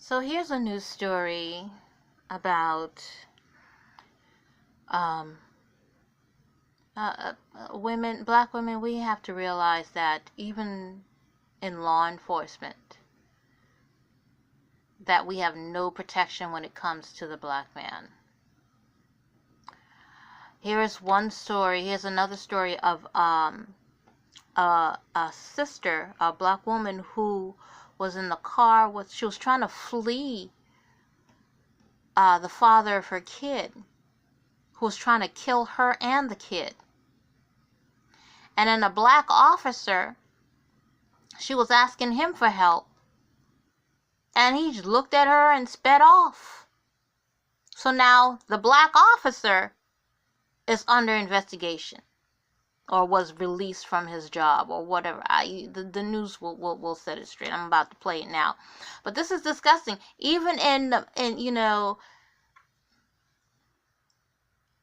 So here's a news story about um, women, black women. We have to realize that even in law enforcement, that we have no protection when it comes to the black man. Here's one story. Here's another story of a sister, a black woman who was in the car with. She was trying to flee the father of her kid, who was trying to kill her and the kid. And then a black officer, she was asking him for help, and he just looked at her and sped off. So now the black officer is under investigation, or was released from his job, or whatever. The news will set it straight. I'm about to play it now, but this is disgusting. Even in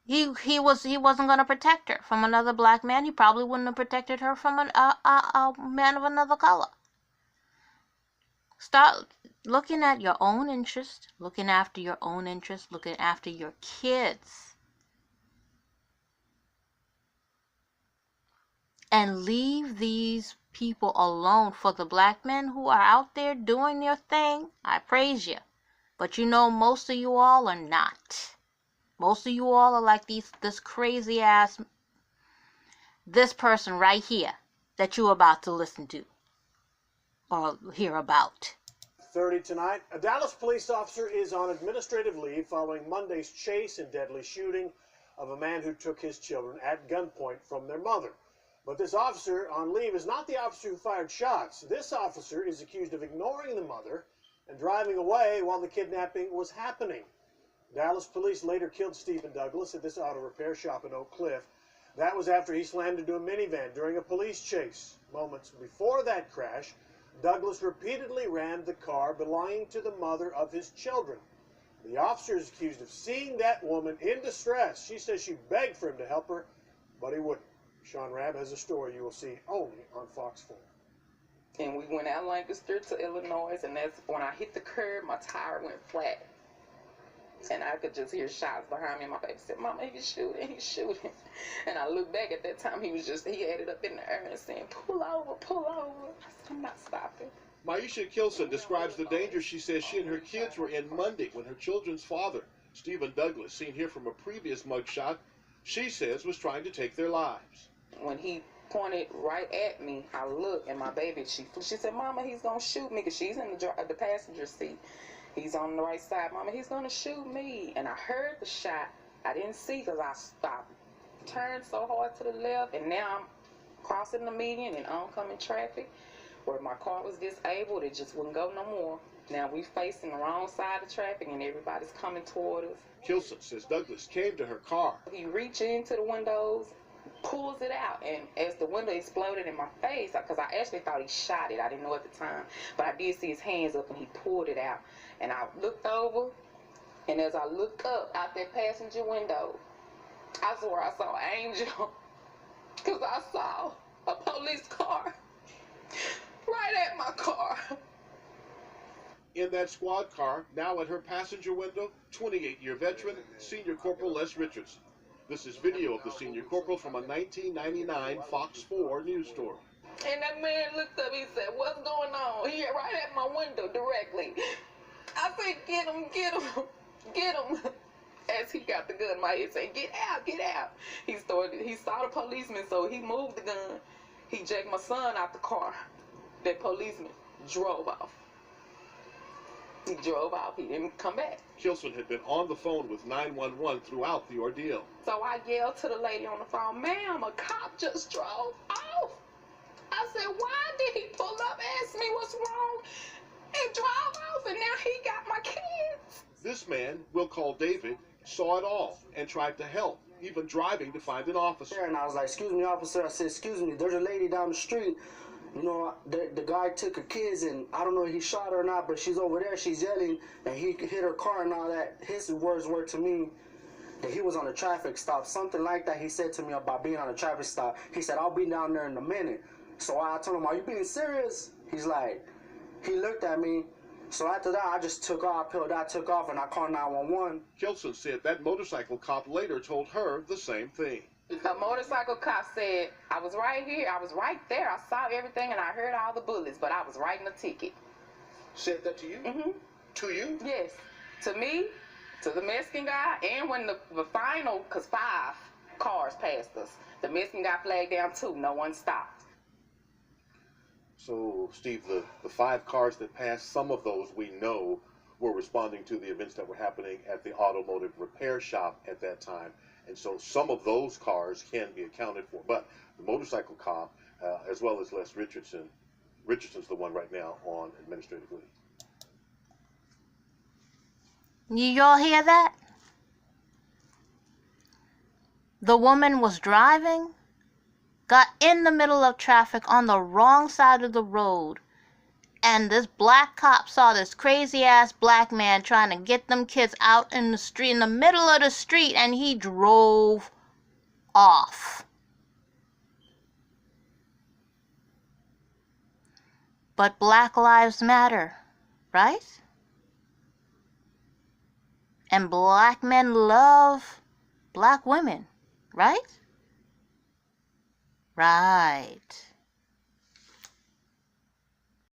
he wasn't going to protect her from another black man. He probably wouldn't have protected her from a man of another color. Start looking at your own interest, looking after your own interest, looking after your kids. And leave these people alone. For the black men who are out there doing their thing, I praise you. But most of you all are not. Most of you all are like this crazy ass, this person right here that you're about to listen to or hear about. 30 tonight. A Dallas police officer is on administrative leave following Monday's chase and deadly shooting of a man who took his children at gunpoint from their mother. But this officer on leave is not the officer who fired shots. This officer is accused of ignoring the mother and driving away while the kidnapping was happening. Dallas police later killed Stephen Douglas at this auto repair shop in Oak Cliff. That was after he slammed into a minivan during a police chase. Moments before that crash, Douglas repeatedly rammed the car belonging to the mother of his children. The officer is accused of seeing that woman in distress. She says she begged for him to help her, but he wouldn't. Sean Rabb has a story you will see only on Fox 4. And we went out Lancaster to Illinois, and that's when I hit the curb, my tire went flat. And I could just hear shots behind me, and my baby said, "Mama, he's shooting, he's shooting." And I looked back at that time, he had it up in the air and saying, pull over. I said, "I'm not stopping." Maisha Kilson describes the danger she says she and her kids were in Monday when her children's father, Stephen Douglas, seen here from a previous mugshot, she says was trying to take their lives. When he pointed right at me, I looked, and my baby, she said, "Mama, he's going to shoot me," because she's in the passenger seat. He's on the right side. "Mama, he's going to shoot me." And I heard the shot. I didn't see because I stopped, turned so hard to the left, and now I'm crossing the median in oncoming traffic where my car was disabled. It just wouldn't go no more. Now we facing the wrong side of traffic, and everybody's coming toward us. Kilson says Douglas came to her car. He reached into the windows, pulls it out, and as the window exploded in my face, because I actually thought he shot it, I didn't know at the time, but I did see his hands up and he pulled it out. And I looked over, and as I looked up out that passenger window, I swear I saw an angel, because I saw a police car right at my car. In that squad car, now at her passenger window, 28-year veteran, Senior Corporal Les Richardson. This is video of the Senior Corporal from a 1999 Fox 4 news story. And that man looked up, he said, "What's going on?" He right at my window directly. I said, "Get him, get him, get him." As he got the gun in my head, saying, "Get out, get out." He saw the policeman, so he moved the gun. He jacked my son out the car. That policeman drove off. He drove off. He didn't come back. Kilson had been on the phone with 911 throughout the ordeal. So I yelled to the lady on the phone, "Ma'am, a cop just drove off." I said, "Why did he pull up, ask me what's wrong, and drive off, and now he got my kids?" This man, we'll call David, saw it all and tried to help, even driving to find an officer. And I was like, "Excuse me, officer." I said, "Excuse me, there's a lady down the street. The guy took her kids, and I don't know if he shot her or not, but she's over there, she's yelling, and he hit her car and all that." His words were to me that he was on a traffic stop, something like that. He said to me about being on a traffic stop. He said, "I'll be down there in a minute." So I told him, "Are you being serious?" He's like, he looked at me, So after that, I just took off, took off, and I called 911. Kelson said that motorcycle cop later told her the same thing. A motorcycle cop said, I was right here, I was right there, I saw everything and I heard all the bullets, but I was writing a ticket. Said that to you? Mm-hmm. To you? Yes. To me, to the Mexican guy, and when the final, because 5 cars passed us, the Mexican guy flagged down 2, no one stopped. So, Steve, the 5 cars that passed, some of those we know were responding to the events that were happening at the automotive repair shop at that time. And so some of those cars can be accounted for. But the motorcycle cop, as well as Les Richardson's the one right now on administrative leave. Y'all hear that? The woman was driving, got in the middle of traffic on the wrong side of the road, and this black cop saw this crazy ass black man trying to get them kids out in the street, in the middle of the street, and he drove off. But Black Lives Matter, right? And black men love black women, right? Right.